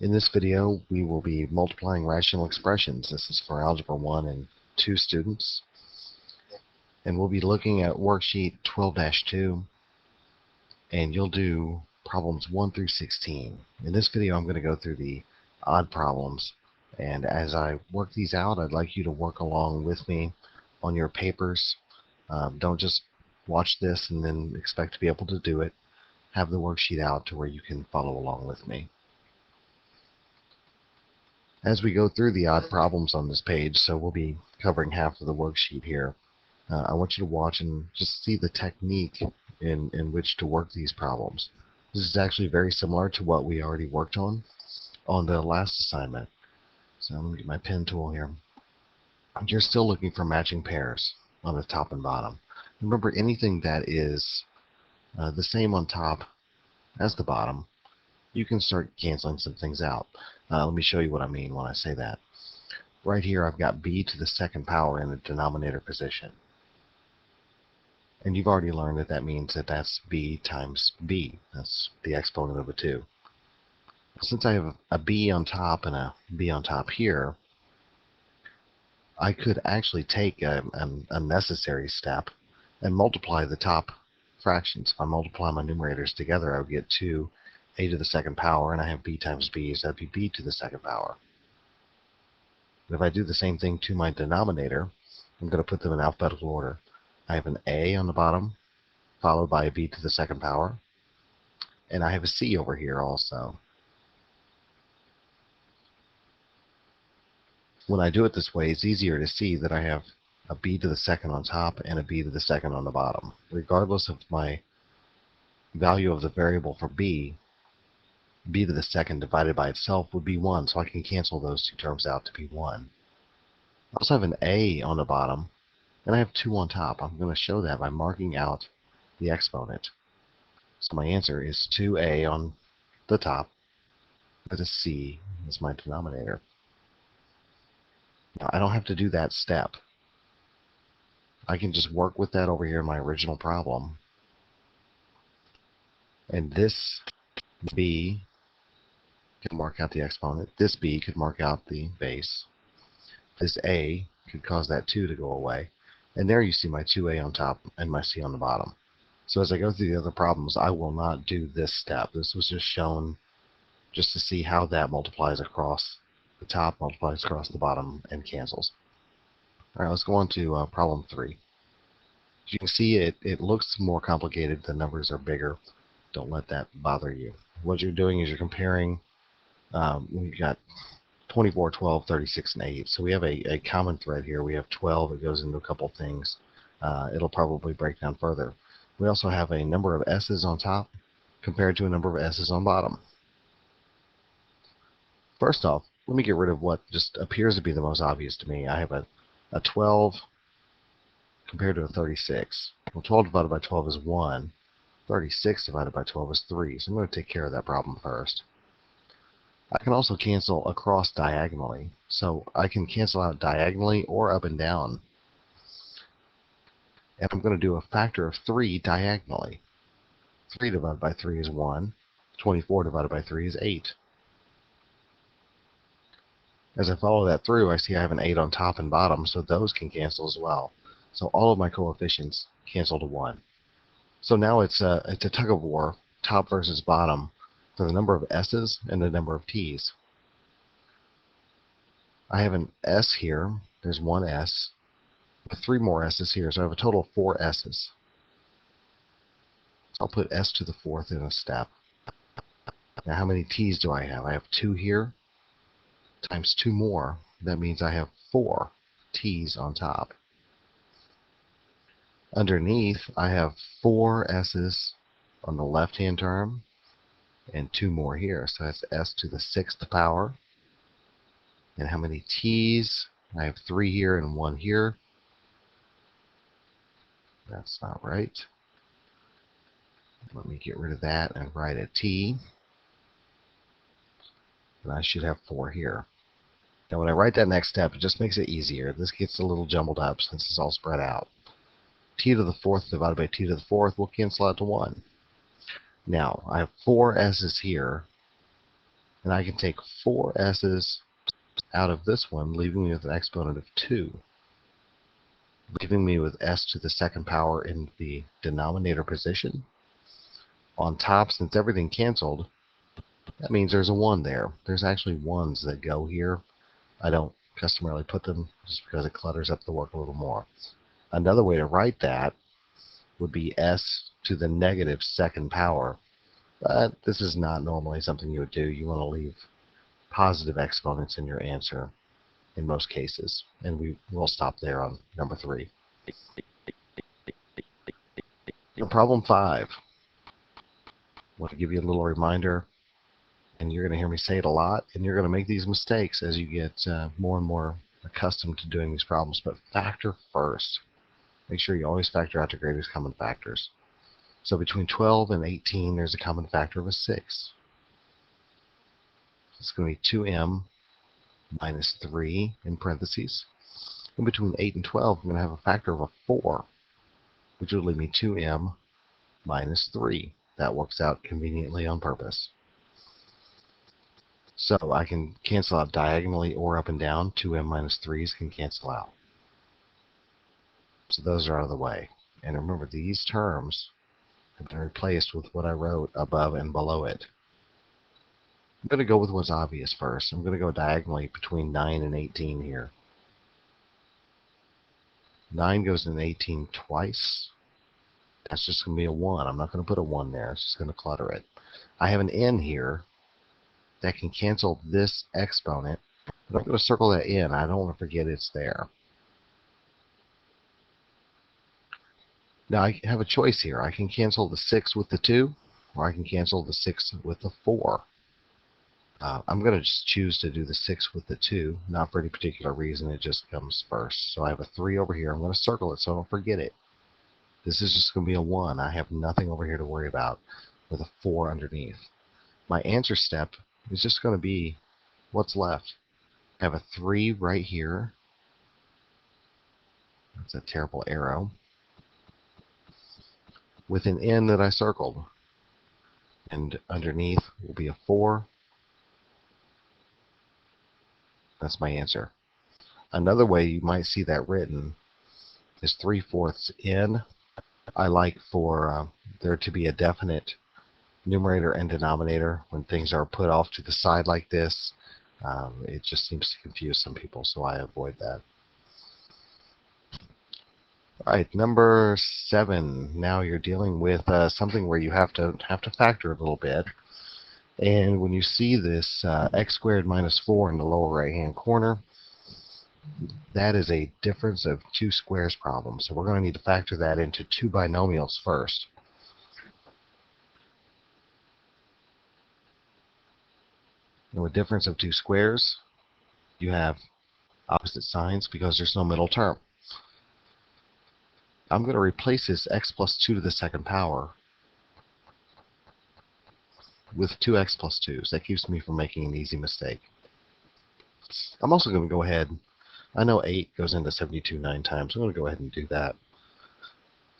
In this video, we will be multiplying rational expressions. This is for Algebra 1 and 2 students. And we'll be looking at worksheet 12-2, and you'll do problems 1 through 16. In this video, I'm going to go through the odd problems. And as I work these out, I'd like you to work along with me on your papers. Don't just watch this and then expect to be able to do it. Have the worksheet out to where you can follow along with me. As we go through the odd problems on this page, so we'll be covering half of the worksheet here, I want you to watch and just see the technique in which to work these problems. This is actually very similar to what we already worked on the last assignment. So I'm going to get my pen tool here. You're still looking for matching pairs on the top and bottom. Remember, anything that is the same on top as the bottom, you can start canceling some things out. Let me show you what I mean when I say that. Right here, I've got b to the second power in the denominator position. And you've already learned that that means that that's b times b. That's the exponent of a 2. Since I have a b on top and a b on top here, I could actually take a necessary step and multiply the top fractions. If I multiply my numerators together, I would get 2a to the second power, and I have b times b, so that'd be b to the second power. But if I do the same thing to my denominator, I'm going to put them in alphabetical order. I have an a on the bottom, followed by a b to the second power, and I have a c over here also. When I do it this way, it's easier to see that I have a b to the second on top and a b to the second on the bottom. Regardless of my value of the variable for b to the second divided by itself would be 1, so I can cancel those two terms out to be 1. I also have an a on the bottom, and I have 2 on top. I'm going to show that by marking out the exponent. So my answer is 2a on the top with a c as my denominator. Now, I don't have to do that step. I can just work with that over here in my original problem. And this b could mark out the exponent. This b could mark out the base. This a could cause that 2 to go away. And there you see my 2a on top and my c on the bottom. So as I go through the other problems, I will not do this step. This was just shown just to see how that multiplies across the top, multiplies across the bottom, and cancels. All right, let's go on to problem 3. As you can see, it looks more complicated. The numbers are bigger. Don't let that bother you. What you're doing is you're comparing. We've got 24, 12, 36, and 8. So we have a common thread here. We have 12. It goes into a couple things. It'll probably break down further. We also have a number of s's on top compared to a number of s's on bottom. First off, let me get rid of what just appears to be the most obvious to me. I have a 12 compared to a 36. Well, 12 divided by 12 is 1. 36 divided by 12 is 3. So I'm going to take care of that problem first. I can also cancel across diagonally. So I can cancel out diagonally or up and down. And I'm going to do a factor of 3 diagonally. 3 divided by 3 is 1. 24 divided by 3 is 8. As I follow that through, I see I have an 8 on top and bottom, so those can cancel as well. So all of my coefficients cancel to 1. So now it's a tug of war, top versus bottom, for the number of s's and the number of t's. I have an s here. There's one s. With 3 more s's here, so I have a total of 4 s's. So I'll put s to the 4th in a step. Now how many t's do I have? I have 2 here times 2 more. That means I have 4 t's on top. Underneath, I have 4 s's on the left-hand term and 2 more here. So that's s to the 6th power. And how many t's? I have 3 here and 1 here. That's not right. Let me get rid of that and write a t. And I should have 4 here. Now when I write that next step, it just makes it easier. This gets a little jumbled up since it's all spread out. T to the 4th divided by t to the 4th will cancel out to 1. Now, I have 4 s's here And I can take 4 s's out of this one, leaving me with an exponent of 2, leaving me with s to the second power in the denominator position. On top, since everything canceled, that means there's a 1 there. There's actually 1s that go here. I don't customarily put them just because it clutters up the work a little more. Another way to write that would be s to the negative second power. But this is not normally something you would do. You want to leave positive exponents in your answer in most cases. And we will stop there on number 3. Problem 5. I want to give you a little reminder, and you're going to hear me say it a lot, and you're going to make these mistakes as you get more and more accustomed to doing these problems. But factor first. Make sure you always factor out your greatest common factors. So between 12 and 18, there's a common factor of a 6. It's going to be 2m minus 3 in parentheses. And between 8 and 12, I'm going to have a factor of a 4, which will leave me 2m minus 3. That works out conveniently on purpose. So I can cancel out diagonally or up and down. 2m minus 3's can cancel out. So those are out of the way. And remember, these terms have been replaced with what I wrote above and below it. I'm going to go with what's obvious first. I'm going to go diagonally between 9 and 18 here. 9 goes in 18 twice. That's just going to be a 1. I'm not going to put a 1 there. It's just going to clutter it. I have an n here that can cancel this exponent. But I'm going to circle that in. I don't want to forget it's there. Now I have a choice here. I can cancel the 6 with the 2, or I can cancel the 6 with the 4. I'm going to just choose to do the 6 with the 2, not for any particular reason. It just comes first. So I have a 3 over here. I'm going to circle it so I don't forget it. This is just going to be a 1. I have nothing over here to worry about with a 4 underneath. My answer step is just going to be what's left. I have a 3 right here. That's a terrible arrow. With an n that I circled. And underneath will be a 4. That's my answer. Another way you might see that written is 3/4 n. I like for there to be a definite numerator and denominator when things are put off to the side like this. It just seems to confuse some people, so I avoid that. All right, number 7. Now you're dealing with something where you have to factor a little bit. And when you see this x squared minus 4 in the lower right-hand corner, that is a difference of 2 squares problem. So we're going to need to factor that into 2 binomials first. And with difference of 2 squares, you have opposite signs because there's no middle term. I'm going to replace this x plus 2 to the second power with 2x plus 2s. That keeps me from making an easy mistake. I'm also going to go ahead. I know 8 goes into 72 9 times. I'm going to go ahead and do that.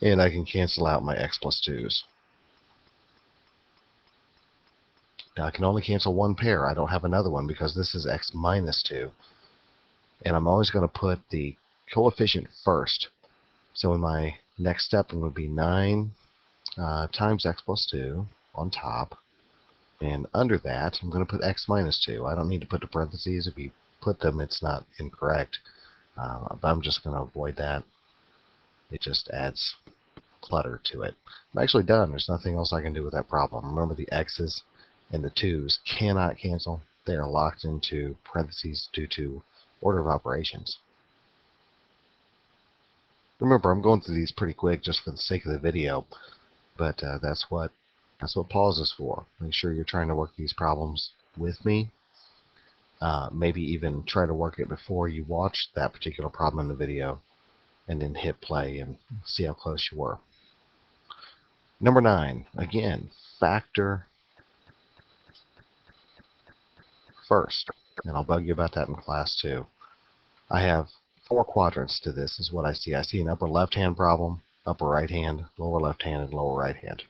And I can cancel out my x plus 2s. Now I can only cancel one pair. I don't have another one because this is x minus 2. And I'm always going to put the coefficient first. So in my next step, it would be 9 times x plus 2 on top. And under that, I'm going to put x minus 2. I don't need to put the parentheses. If you put them, it's not incorrect. But I'm just going to avoid that. It just adds clutter to it. I'm actually done. There's nothing else I can do with that problem. Remember, the x's and the 2's cannot cancel. They are locked into parentheses due to order of operations. Remember, I'm going through these pretty quick just for the sake of the video, but that's what pause is for. Make sure you're trying to work these problems with me. Maybe even try to work it before you watch that particular problem in the video, and then hit play and see how close you were. Number 9, again, factor first. And I'll bug you about that in class too. I have 4 quadrants to this is what I see. I see an upper left-hand problem, upper right-hand, lower left-hand, and lower right-hand.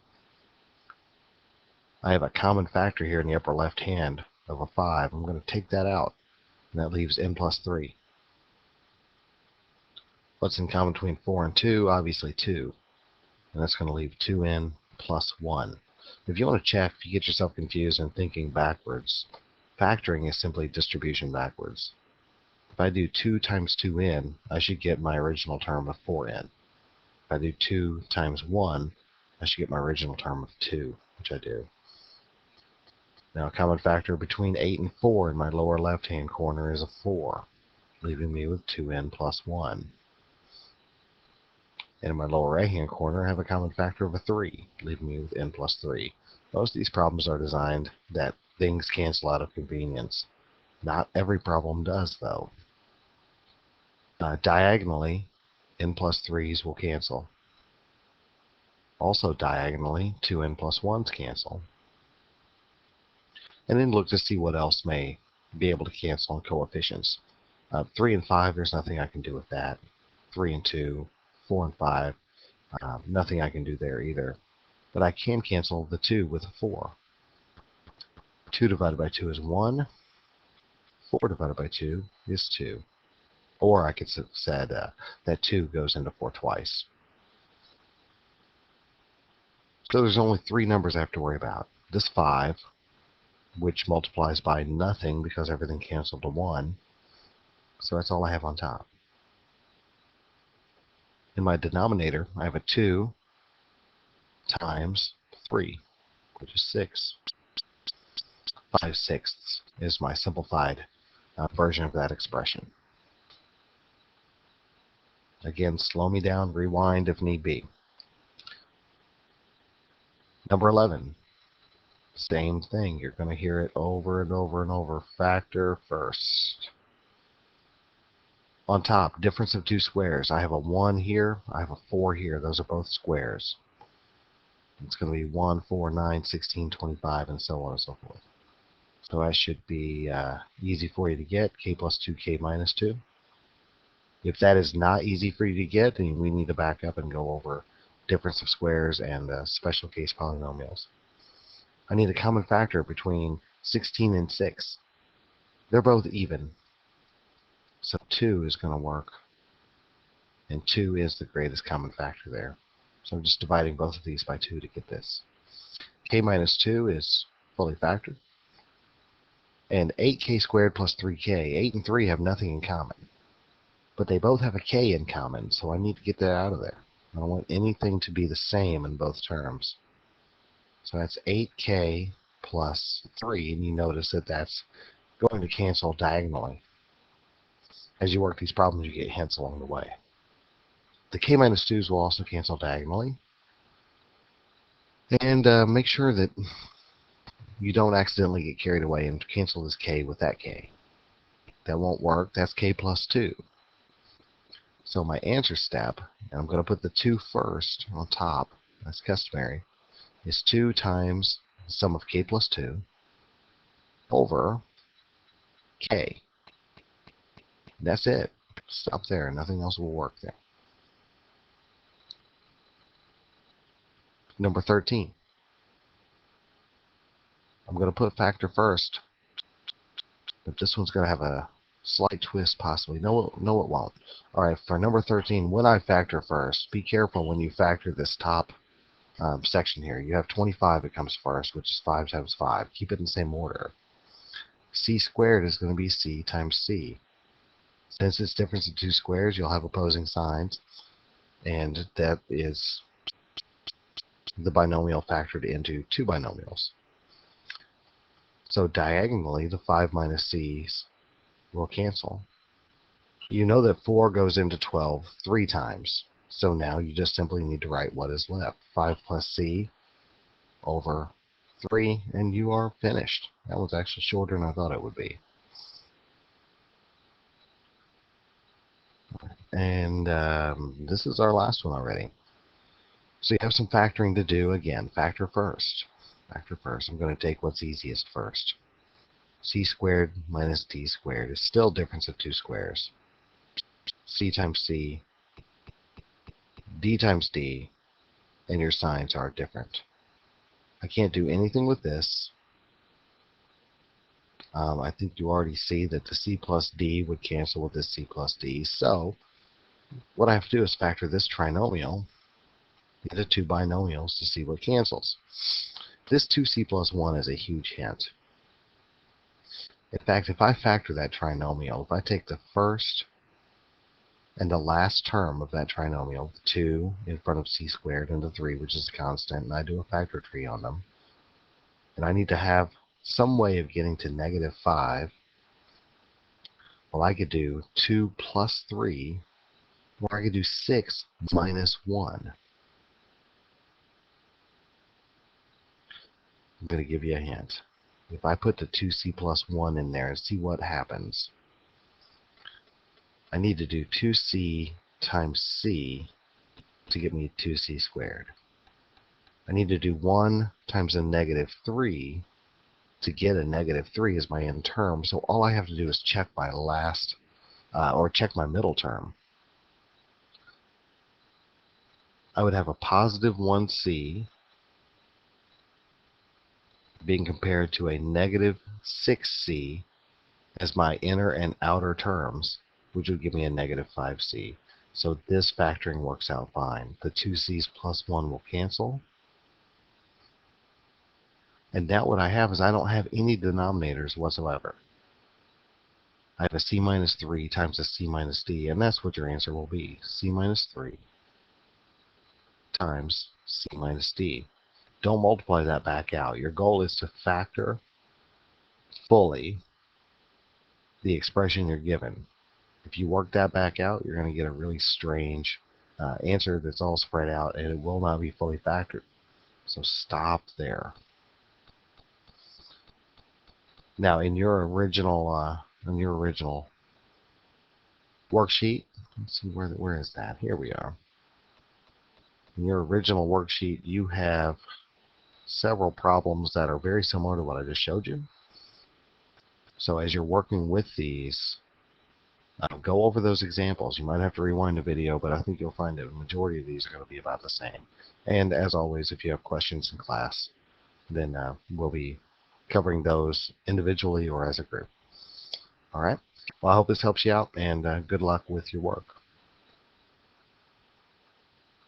I have a common factor here in the upper left-hand over 5. I'm going to take that out, and that leaves n plus 3. What's in common between 4 and 2? Obviously 2. And that's going to leave 2n plus 1. If you want to check, if you get yourself confused and thinking backwards, factoring is simply distribution backwards. If I do 2 times 2n, I should get my original term of 4n. If I do 2 times 1, I should get my original term of 2, which I do. Now, a common factor between 8 and 4 in my lower left-hand corner is a 4, leaving me with 2n plus 1. And in my lower right-hand corner, I have a common factor of a 3, leaving me with n plus 3. Most of these problems are designed that things cancel out of convenience. Not every problem does, though. Diagonally, n plus 3's will cancel. Also diagonally, 2n plus 1's cancel. And then look to see what else may be able to cancel on coefficients. 3 and 5, there's nothing I can do with that. 3 and 2, 4 and 5, nothing I can do there either. But I can cancel the 2 with a 4. 2 divided by 2 is 1. 4 divided by 2 is 2. Or I could have said that 2 goes into 4 twice. So there's only 3 numbers I have to worry about. This 5, which multiplies by nothing because everything canceled to 1. So that's all I have on top. In my denominator, I have a 2 times 3, which is 6. 5/6 is my simplified version of that expression. Again, slow me down, rewind if need be. Number 11. Same thing. You're going to hear it over and over and over. Factor first. On top, difference of two squares. I have a 1 here. I have a 4 here. Those are both squares. It's going to be 1, 4, 9, 16, 25, and so on and so forth. So that should be easy for you to get. K plus 2, K minus 2. If that is not easy for you to get, then we need to back up and go over difference of squares and special case polynomials. I need a common factor between 16 and 6. They're both even. So 2 is going to work. And 2 is the greatest common factor there. So I'm just dividing both of these by 2 to get this. K minus 2 is fully factored. And 8k squared plus 3k. 8 and 3 have nothing in common. But they both have a k in common, so I need to get that out of there. I don't want anything to be the same in both terms. So that's 8k plus 3, and you notice that that's going to cancel diagonally. As you work these problems, you get hints along the way. The k minus 2's will also cancel diagonally. And make sure that you don't accidentally get carried away and cancel this k with that k. That won't work. That's k plus 2. So my answer step, and I'm going to put the 2 first on top, that's customary, is 2 times the sum of k plus 2 over k. That's it. Stop there. Nothing else will work there. Number 13. I'm going to put factor first, but this one's going to have a slight twist possibly. No, it won't. All right, for number 13, when I factor first, be careful when you factor this top section here. You have 25 that comes first, which is 5 times 5. Keep it in the same order. C squared is going to be C times C. Since it's difference of two squares, you'll have opposing signs, and that is the binomial factored into two binomials. So diagonally, the 5 minus c's will cancel. You know that 4 goes into 12 3 times. So now you just simply need to write what is left. 5 plus c over 3, and you are finished. That was actually shorter than I thought it would be. And this is our last one already. So you have some factoring to do. Again, factor first. Factor first. I'm going to take what's easiest first. C squared minus d squared is still difference of two squares. C times c, d times d, and your signs are different. I can't do anything with this. I think you already see that the c plus d would cancel with this c plus d. So what I have to do is factor this trinomial into two binomials to see what cancels. This 2c plus 1 is a huge hint. In fact, if I factor that trinomial, if I take the first and the last term of that trinomial, the 2 in front of c squared and the 3, which is a constant, and I do a factor tree on them, and I need to have some way of getting to negative 5, well, I could do 2 plus 3, or I could do 6 minus 1. I'm going to give you a hint. If I put the 2c plus 1 in there and see what happens, I need to do 2c times c to get me 2c squared. I need to do 1 times a negative 3 to get a negative 3 as my end term. So all I have to do is check my last, or check my middle term. I would have a positive 1c being compared to a negative 6c as my inner and outer terms, which would give me a negative 5c. So this factoring works out fine. The 2c's plus 1 will cancel. And now what I have is I don't have any denominators whatsoever. I have a c minus 3 times a c minus d, and that's what your answer will be. C minus 3 times c minus d. Don't multiply that back out. Your goal is to factor fully the expression you're given. If you work that back out, you're going to get a really strange answer that's all spread out, and it will not be fully factored. So stop there. Now, in your original worksheet, let's see where is that? Here we are. In your original worksheet, you have several problems that are very similar to what I just showed you. So as you're working with these, go over those examples. You might have to rewind the video, but I think you'll find that the majority of these are going to be about the same. And as always, if you have questions in class, then we'll be covering those individually or as a group. All right. Well, I hope this helps you out, and good luck with your work.